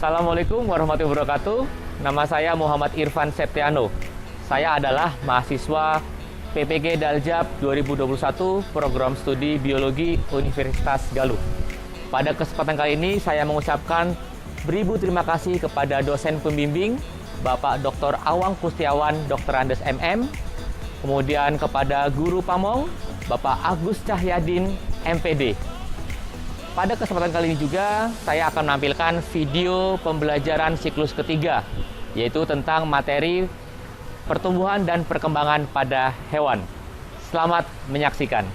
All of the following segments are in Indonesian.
Assalamualaikum warahmatullahi wabarakatuh. Nama saya Muhammad Irfan Septiano. Saya adalah mahasiswa PPG Daljab 2021 Program Studi Biologi Universitas Galuh. Pada kesempatan kali ini saya mengucapkan beribu terima kasih kepada dosen pembimbing Bapak Dr. Awang Kustiawan Dr. Andes MM, kemudian kepada guru pamong Bapak Agus Cahyadin MPD. Pada kesempatan kali ini juga saya akan menampilkan video pembelajaran siklus ketiga, yaitu tentang materi pertumbuhan dan perkembangan pada hewan. Selamat menyaksikan.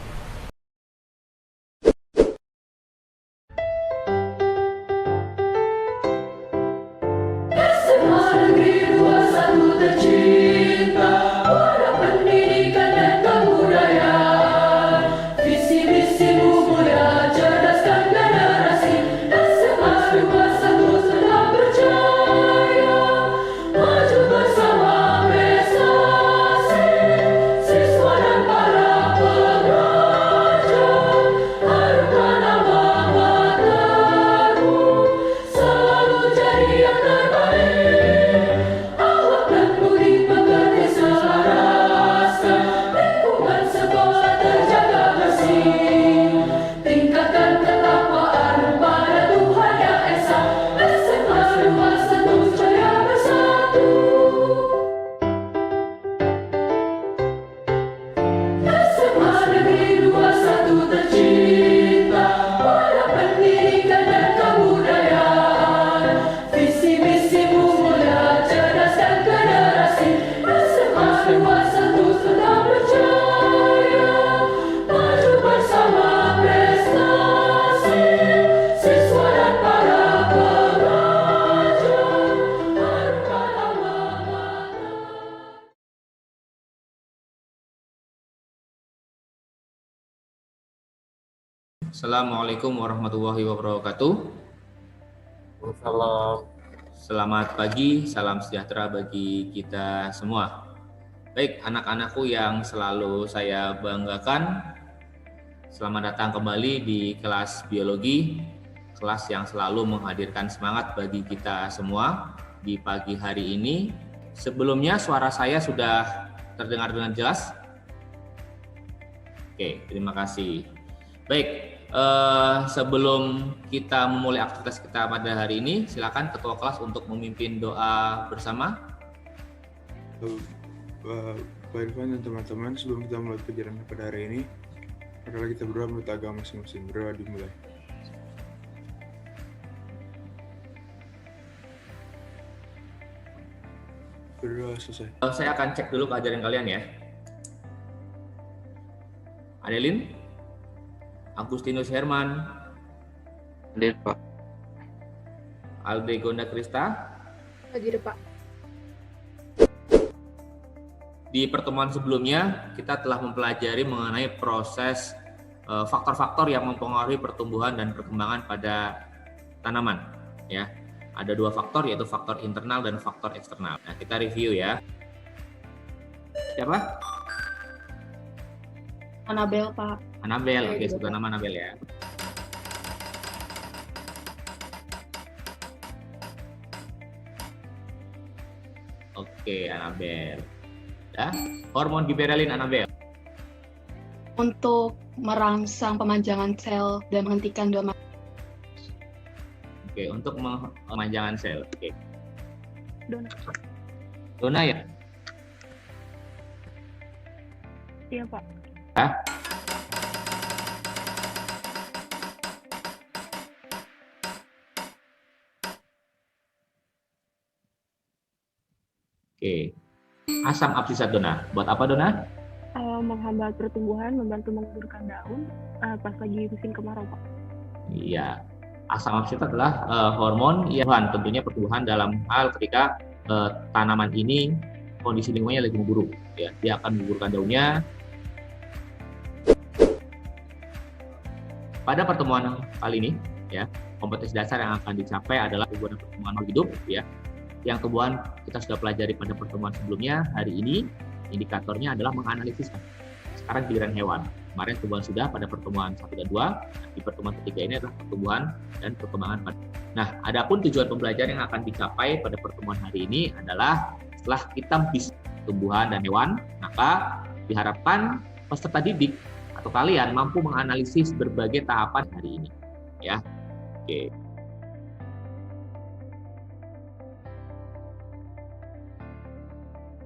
Assalamualaikum warahmatullahi wabarakatuh. Salam. Selamat pagi, salam sejahtera bagi kita semua. Baik, anak-anakku yang selalu saya banggakan, selamat datang kembali di kelas biologi, kelas yang selalu menghadirkan semangat bagi kita semua di pagi hari ini. Sebelumnya suara saya sudah terdengar dengan jelas? Oke, terima kasih. Baik. Sebelum kita memulai aktivitas kita pada hari ini, silakan ketua kelas untuk memimpin doa bersama. Pak Irfan dan teman-teman, sebelum kita mulai pelajaran pada hari ini, marilah kita berdoa menurut agama masing-masing. Berdoa dimulai. Berdoa selesai. Saya akan cek dulu keajaran kalian ya. Adelin? Agustinus Herman, Hadir, Pak. Aldegonda Krista. Hadir, Pak. Di pertemuan sebelumnya kita telah mempelajari mengenai proses faktor-faktor yang mempengaruhi pertumbuhan dan perkembangan pada tanaman. Ya, ada dua faktor, yaitu faktor internal dan faktor eksternal. Nah, kita review ya. Siapa? Anabel, Pak. Anabel, oke, juga, sebut nama Anabel ya. Oke, Anabel. Ya, hormon giberelin Anabel. Untuk merangsang pemanjangan sel dan menghentikan dua Oke, untuk pemanjangan sel. Oke. Dona. Dona ya? Iya, Pak. Hah? Oke. Asam absisat Dona. Buat apa Dona? Menghambat pertumbuhan, membantu menguburkan daun pas lagi musim kemarau, Pak. Iya. Asam absisat adalah hormon yang tentunya pertumbuhan dalam hal ketika tanaman ini kondisi lingkungannya lagi memburuk. Ya, dia akan menguburkan daunnya. Pada pertemuan kali ini, ya, kompetensi dasar yang akan dicapai adalah tumbuhan dan perkembangan makhluk hidup, ya. Yang tumbuhan kita sudah pelajari pada pertemuan sebelumnya. Hari ini indikatornya adalah menganalisis. Sekarang giliran hewan. Kemarin tumbuhan sudah pada pertemuan 1 dan 2. Di pertemuan ketiga ini adalah pertumbuhan dan perkembangan pada Nah, adapun tujuan pembelajaran yang akan dicapai pada pertemuan hari ini adalah setelah kita bisa tumbuhan dan hewan, maka diharapkan peserta didik atau kalian mampu menganalisis berbagai tahapan hari ini. Ya, oke.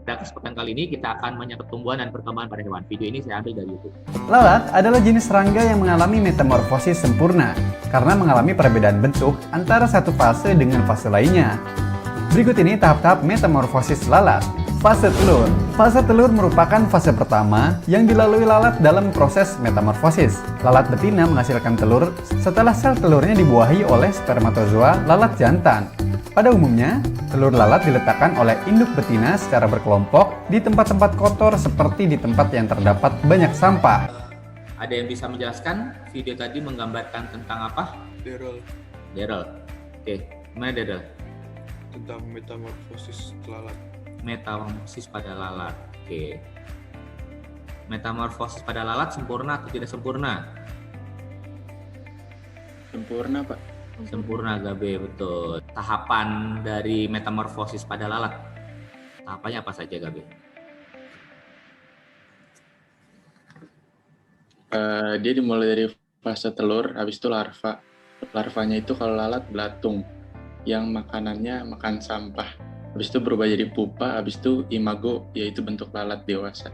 Pada kesempatan kali ini kita akan menyangkut pertumbuhan dan perkembangan pada hewan. Video ini saya ambil dari YouTube. Lalat adalah jenis serangga yang mengalami metamorfosis sempurna karena mengalami perbedaan bentuk antara satu fase dengan fase lainnya. Berikut ini tahap-tahap metamorfosis lalat. Fase telur. Fase telur merupakan fase pertama yang dilalui lalat dalam proses metamorfosis. Lalat betina menghasilkan telur setelah sel telurnya dibuahi oleh spermatozoa lalat jantan. Pada umumnya, telur lalat diletakkan oleh induk betina secara berkelompok di tempat-tempat kotor seperti di tempat yang terdapat banyak sampah. Ada yang bisa menjelaskan video tadi menggambarkan tentang apa? Daryl, Oke, gimana Daryl? tentang metamorfosis lalat. Metamorfosis pada lalat. Oke. Metamorfosis pada lalat sempurna atau tidak sempurna? Sempurna, Pak. Sempurna, Gabe, betul. Tahapan dari metamorfosis pada lalat. Tahapannya apa saja, Gabe? Dia dimulai dari fase telur, habis itu larva. Larvanya itu kalau lalat belatung, yang makanannya makan sampah. Habis itu berubah jadi pupa, habis itu imago, yaitu bentuk lalat dewasa.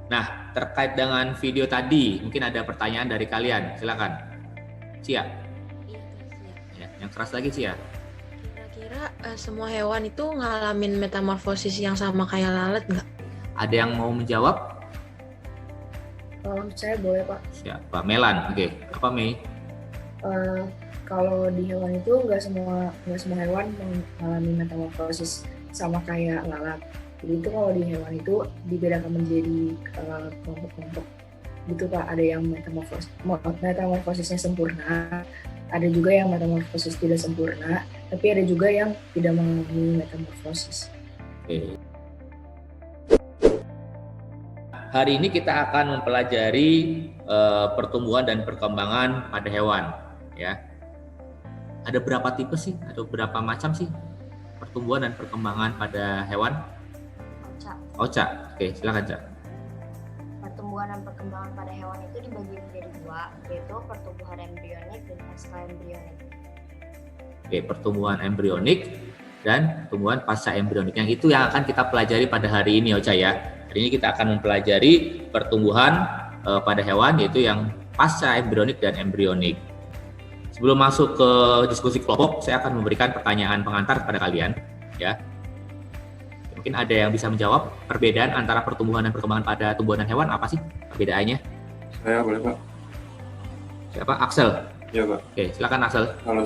Nah, terkait dengan video tadi, mungkin ada pertanyaan dari kalian. Silakan. Cia. Iya, Kak, siap. Ya, yang keras lagi, Cia. Kira-kira semua hewan itu ngalamin metamorfosis yang sama kayak lalat nggak? Ada yang mau menjawab? Saya boleh, Pak. Siapa? Melan. Oke. Apa, Mei? Kalau di hewan itu nggak semua hewan mengalami metamorfosis sama kayak lalat. Jadi itu kalau di hewan itu dibedakan menjadi kelompok-kelompok gitu, Pak. Ada yang metamorfosisnya sempurna, ada juga yang metamorfosis tidak sempurna, tapi ada juga yang tidak mengalami metamorfosis. Oke. Hari ini kita akan mempelajari pertumbuhan dan perkembangan pada hewan, ya. Ada berapa tipe sih? Ada berapa macam sih pertumbuhan dan perkembangan pada hewan? Ocha. Oke, silakan, Cak. Pertumbuhan dan perkembangan pada hewan itu dibagi menjadi dua, yaitu pertumbuhan embrionik dan pasca embrionik. Oke, pertumbuhan embrionik dan pertumbuhan pasca embrionik. Yang itu yang akan kita pelajari pada hari ini, Ocha, ya. Hari ini kita akan mempelajari pertumbuhan pada hewan, yaitu yang pasca embrionik dan embrionik. Sebelum masuk ke diskusi kelompok, saya akan memberikan pertanyaan pengantar kepada kalian, ya. Mungkin ada yang bisa menjawab perbedaan antara pertumbuhan dan perkembangan pada tumbuhan dan hewan, apa sih perbedaannya? Saya boleh, Pak? Siapa? Axel. Ya, Pak. Oke, silakan Axel. Kalau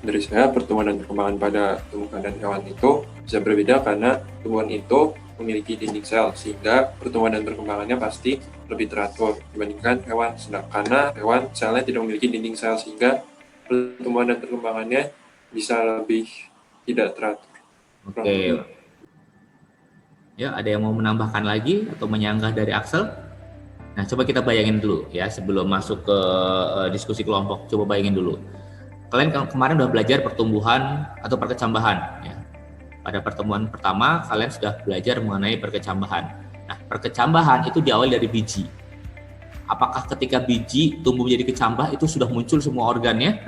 dari saya pertumbuhan dan perkembangan pada tumbuhan dan hewan itu bisa berbeda karena tumbuhan itu memiliki dinding sel, sehingga pertumbuhan dan perkembangannya pasti lebih teratur dibandingkan hewan. Karena hewan selnya tidak memiliki dinding sel, sehingga pertumbuhan dan perkembangannya bisa lebih tidak teratur. Oke. Ya, ada yang mau menambahkan lagi atau menyanggah dari Axel? Nah, coba kita bayangin dulu ya sebelum masuk ke diskusi kelompok. Coba bayangin dulu. Kalian kemarin udah belajar pertumbuhan atau perkecambahan. Ya. Pada pertemuan pertama, kalian sudah belajar mengenai perkecambahan. Nah, perkecambahan itu diawali dari biji. Apakah ketika biji tumbuh menjadi kecambah itu sudah muncul semua organnya?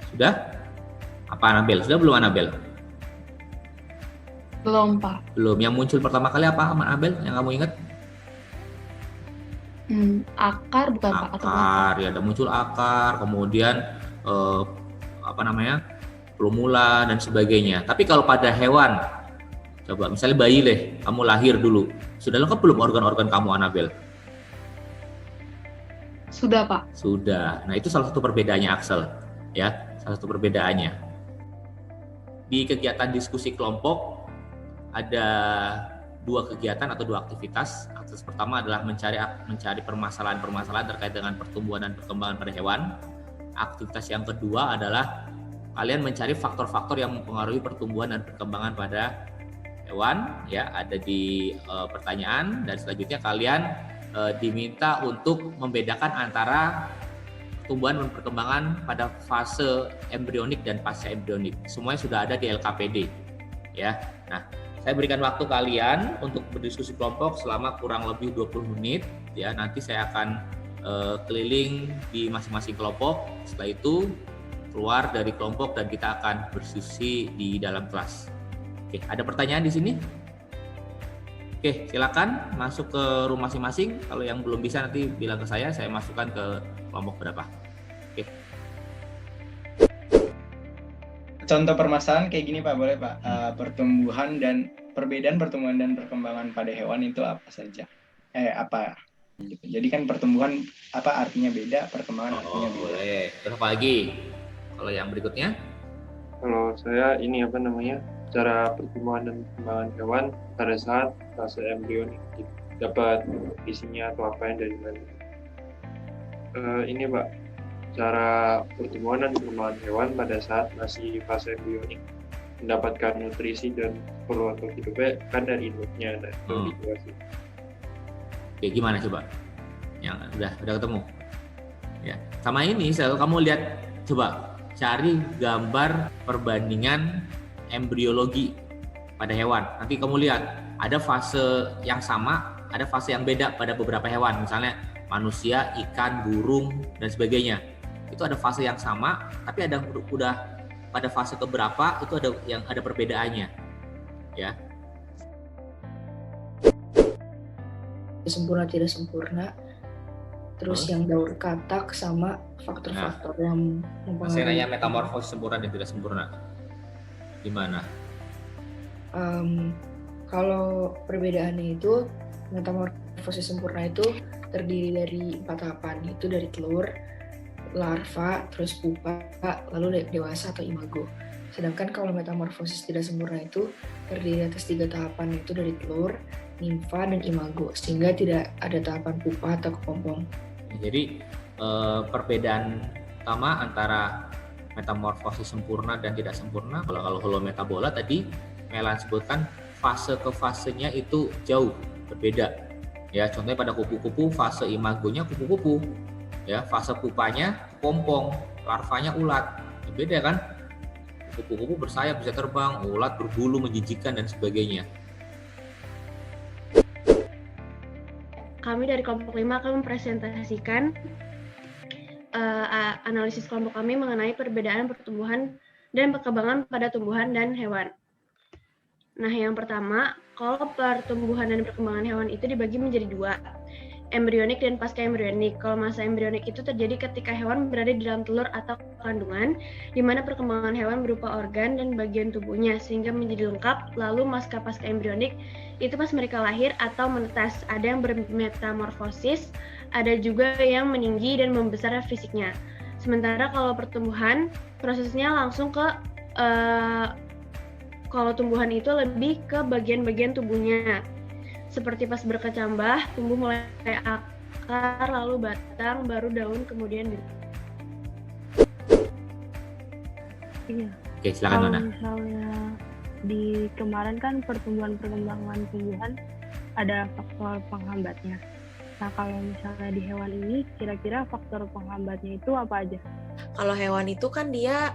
Sudah? Apa, Anabel? Sudah belum, Anabel? Belum, Pak. Belum. Yang muncul pertama kali apa, Anabel? Yang kamu ingat? Akar bukan, Pak? Atau Akar, ya, ada muncul akar, kemudian plumula dan sebagainya. Tapi kalau pada hewan, coba misalnya bayi kamu lahir dulu, sudah lengkap belum organ-organ kamu, Anabel? Sudah, Pak. Sudah. Nah, itu salah satu perbedaannya, Axel, ya, salah satu perbedaannya. Di kegiatan diskusi kelompok ada dua kegiatan atau dua aktivitas. Aktivitas pertama adalah mencari permasalahan-permasalahan terkait dengan pertumbuhan dan perkembangan pada hewan. Aktivitas yang kedua adalah kalian mencari faktor-faktor yang mempengaruhi pertumbuhan dan perkembangan pada hewan, ya, ada di pertanyaan, dan selanjutnya kalian diminta untuk membedakan antara pertumbuhan dan perkembangan pada fase embrionik dan pasca embrionik. Semuanya sudah ada di LKPD. Ya. Nah, saya berikan waktu kalian untuk berdiskusi kelompok selama kurang lebih 20 menit. Ya, nanti saya akan keliling di masing-masing kelompok. Setelah itu keluar dari kelompok dan kita akan berdiskusi di dalam kelas. Oke, ada pertanyaan di sini? Oke, silakan masuk ke room masing-masing. Kalau yang belum bisa nanti bilang ke saya masukkan ke kelompok berapa. Oke. Contoh permasalahan kayak gini Pak, boleh Pak? Pertumbuhan dan perbedaan pertumbuhan dan perkembangan pada hewan itu apa saja? Apa? Gitu. Jadi kan pertumbuhan apa artinya beda, perkembangan artinya beda. Boleh. Terus apa lagi? Kalau yang berikutnya? Kalau saya ini cara pertumbuhan dan perkembangan hewan pada saat fase embrionik, dapat isinya atau apa yang dari mana. Ini Pak, cara pertumbuhan dan perkembangan hewan pada saat masih fase embrionik, mendapatkan nutrisi dan perlu atau hidupnya kan dari induknya. Nah, itu dijelasin. Oke, gimana coba? Yang udah ketemu. Ya, sama ini selalu kamu lihat, coba cari gambar perbandingan embriologi pada hewan. Nanti kamu lihat ada fase yang sama, ada fase yang beda pada beberapa hewan. Misalnya manusia, ikan, burung dan sebagainya. Itu ada fase yang sama, tapi ada udah pada fase keberapa itu ada yang ada perbedaannya. Ya. Sempurna tidak sempurna, terus yang daur katak sama faktor-faktor yang mempengaruhi. Saya nanya metamorfosis sempurna dan tidak sempurna. Gimana? Kalau perbedaannya itu, metamorfosis sempurna itu terdiri dari 4 tahapan, yaitu dari telur, larva, terus pupa, lalu dewasa atau imago. Sedangkan kalau metamorfosis tidak sempurna itu terdiri atas 3 tahapan, yaitu dari telur, nimfa, dan imago, sehingga tidak ada tahapan pupa atau kepompong. Jadi perbedaan utama antara metamorfosis sempurna dan tidak sempurna, kalau holometabola tadi Melan sebutkan fase ke fasenya itu jauh berbeda. Ya, contohnya pada kupu-kupu fase imagonya kupu-kupu, ya fase pupanya kepompong, larvanya ulat, beda kan? Kupu-kupu bersayap bisa terbang, ulat berbulu menjijikan dan sebagainya. Kami dari kelompok 5 akan mempresentasikan analisis kelompok kami mengenai perbedaan pertumbuhan dan perkembangan pada tumbuhan dan hewan. Nah, yang pertama, kalau pertumbuhan dan perkembangan hewan itu dibagi menjadi 2, embrionik dan pasca embrionik. Kalau masa embrionik itu terjadi ketika hewan berada di dalam telur atau kandungan, di mana perkembangan hewan berupa organ dan bagian tubuhnya sehingga menjadi lengkap. Lalu pasca embrionik itu pas mereka lahir atau menetas. Ada yang bermetamorfosis, ada juga yang meninggi dan membesar fisiknya. Sementara kalau pertumbuhan, prosesnya langsung ke kalau tumbuhan itu lebih ke bagian-bagian tubuhnya. Seperti pas berkecambah, tumbuh mulai akar, lalu batang, baru daun, kemudian bibit. Iya. Oke, silakan Nona. Kalau misalnya di kemarin kan pertumbuhan perkembangan tumbuhan ada faktor penghambatnya. Nah, kalau misalnya di hewan ini, kira-kira faktor penghambatnya itu apa aja? Kalau hewan itu kan dia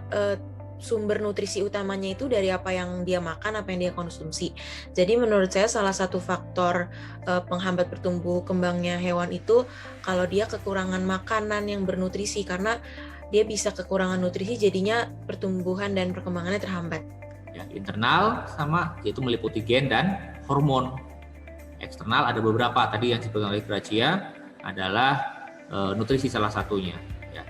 sumber nutrisi utamanya itu dari apa yang dia makan, apa yang dia konsumsi. Jadi menurut saya salah satu faktor penghambat pertumbuh kembangnya hewan itu kalau dia kekurangan makanan yang bernutrisi, karena dia bisa kekurangan nutrisi jadinya pertumbuhan dan perkembangannya terhambat. Ya, internal sama yaitu meliputi gen dan hormon. Eksternal ada beberapa, tadi yang disebutkan oleh Gracia adalah nutrisi salah satunya. Ya.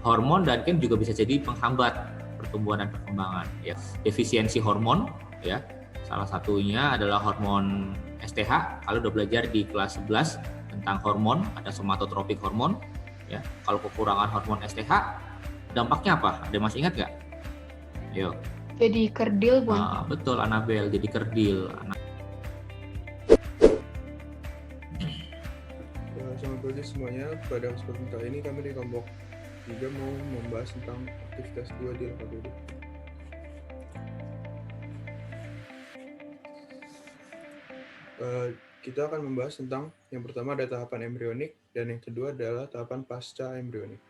Hormon dan gen juga bisa jadi penghambat pertumbuhan dan perkembangan. Ya. Defisiensi hormon, ya salah satunya adalah hormon STH. Kalau udah belajar di kelas 11 tentang hormon, ada somatotropik hormon. Ya, kalau kekurangan hormon STH, dampaknya apa? Ada masih ingat nggak? Yuk. Jadi kerdil, Bu. Betul, Anabel, jadi kerdil. Selamat pagi semuanya. Pada kesempatan kali ini kami di kelompok 3 mau membahas tentang aktivitas 2 di LKPD. Kita akan membahas tentang yang pertama ada tahapan embrionik dan yang kedua adalah tahapan pasca embrionik.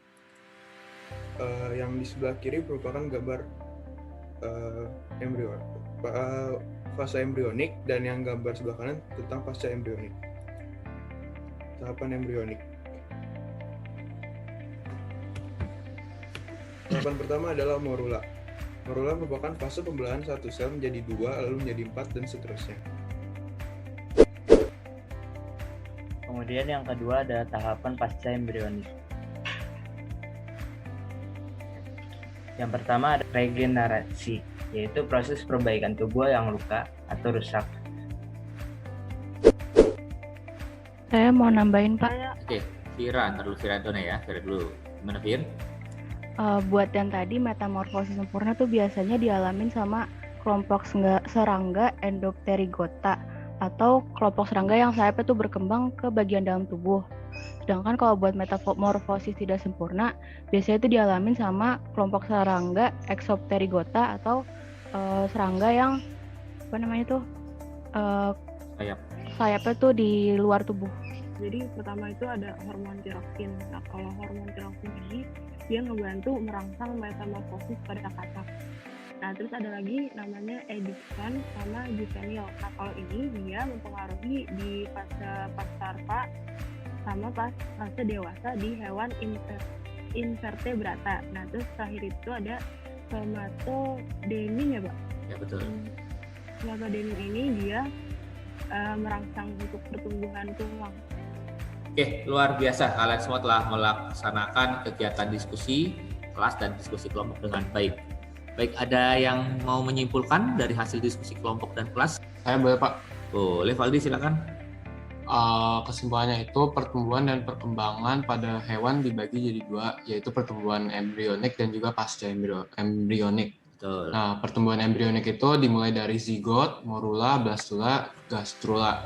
yang di sebelah kiri merupakan gambar fase embrionik, dan yang gambar sebelah kanan tentang pasca embrionik. Tahapan embrionik. Tahapan pertama adalah morula. Morula merupakan fase pembelahan satu sel menjadi 2, lalu menjadi 4, dan seterusnya. Kemudian yang kedua adalah tahapan pasca embrionik. Yang pertama ada regenerasi, yaitu proses perbaikan tubuh yang luka atau rusak. Saya mau nambahin Pak. Oke, Fira, ntar dulu Fira dulu ya. Fira dulu. Gimana Fir? Buat yang tadi metamorfosis sempurna tuh biasanya dialamin sama kelompok serangga Endopterygota atau kelompok serangga yang sayapnya tuh berkembang ke bagian dalam tubuh. Sedangkan kalau buat metamorfosis tidak sempurna, biasanya itu dialamin sama kelompok serangga Exopterygota atau serangga yang sayapnya tuh di luar tubuh. Jadi pertama itu ada hormon tiroxin. Nah, kalau hormon tiroxin ini dia ngebantu merangsang metamorfosis pada katak. Nah, terus ada lagi namanya edixan sama juvenil. Nah, kalau ini dia mempengaruhi di fase pasarpa sama fase dewasa di hewan invertebrata. Nah, terus terakhir itu ada somatodenin ya, Pak? Ya, betul. Somatodenin ini dia merangsang untuk pertumbuhan tulang. Oke, luar biasa. Kalian semua telah melaksanakan kegiatan diskusi kelas dan diskusi kelompok dengan baik. Baik, ada yang mau menyimpulkan dari hasil diskusi kelompok dan kelas? Saya boleh, Pak. Boleh, Valdi, silakan. Kesimpulannya itu pertumbuhan dan perkembangan pada hewan dibagi jadi 2, yaitu pertumbuhan embrionik dan juga pasca embrionik. Betul. Nah, pertumbuhan embrionik itu dimulai dari zigot, morula, blastula, gastrula.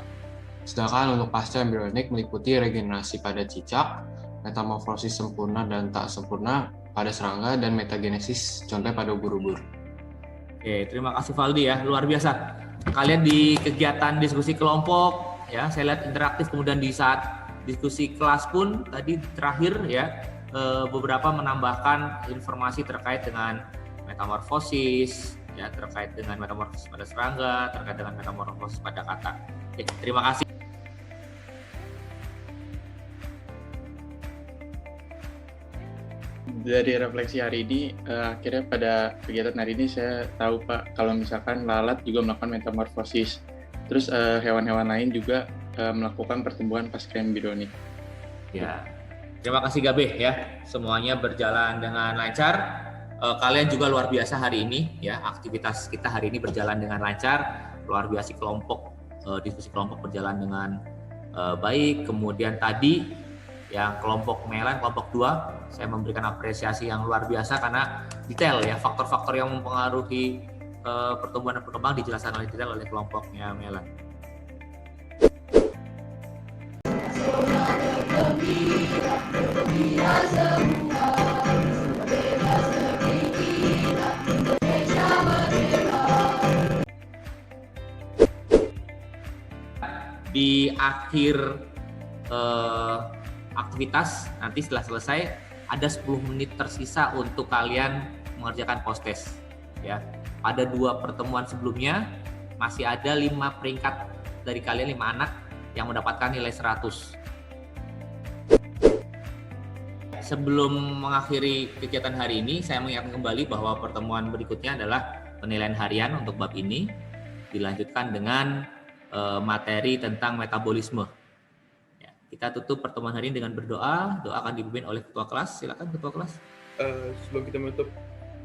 Sedangkan untuk pasca embrionik meliputi regenerasi pada cicak, metamorfosis sempurna dan tak sempurna pada serangga, dan metagenesis contohnya pada ubur-ubur. Oke, terima kasih Valdi ya, luar biasa. Kalian di kegiatan diskusi kelompok ya, saya lihat interaktif, kemudian di saat diskusi kelas pun tadi terakhir ya, beberapa menambahkan informasi terkait dengan metamorfosis ya, terkait dengan metamorfosis pada serangga, terkait dengan metamorfosis pada katak. Oke, terima kasih. Dari refleksi hari ini, akhirnya pada kegiatan hari ini saya tahu Pak, kalau misalkan lalat juga melakukan metamorfosis. Terus hewan-hewan lain juga melakukan pertumbuhan pasca embrionik. Ya, terima kasih Gabe ya, semuanya berjalan dengan lancar. Kalian juga luar biasa hari ini ya, aktivitas kita hari ini berjalan dengan lancar, luar biasa. Kelompok diskusi kelompok berjalan dengan baik. Kemudian tadi yang kelompok Melan, kelompok 2, saya memberikan apresiasi yang luar biasa karena detail ya, faktor-faktor yang mempengaruhi pertumbuhan dan perkembangan dijelaskan oleh detail oleh kelompoknya Melan. Di akhir aktivitas nanti setelah selesai ada 10 menit tersisa untuk kalian mengerjakan post test ya. Pada 2 pertemuan sebelumnya masih ada 5 peringkat dari kalian, 5 anak yang mendapatkan nilai 100. Sebelum mengakhiri kegiatan hari ini, saya mengingatkan kembali bahwa pertemuan berikutnya adalah penilaian harian untuk bab ini, dilanjutkan dengan materi tentang metabolisme. Ya, kita tutup pertemuan hari ini dengan berdoa. Doa akan dipimpin oleh ketua kelas. Silakan ketua kelas. Sebelum kita menutup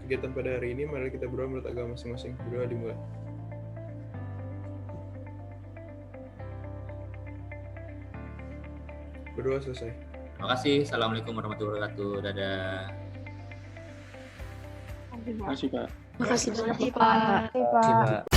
kegiatan pada hari ini, mari kita berdoa menurut agama masing-masing. Berdoa dimulai. Berdoa selesai. Terima kasih. Assalamualaikum warahmatullahi wabarakatuh. Dadah. Terima kasih Pak. Makasih banyak Pak. Terima kasih, Pak.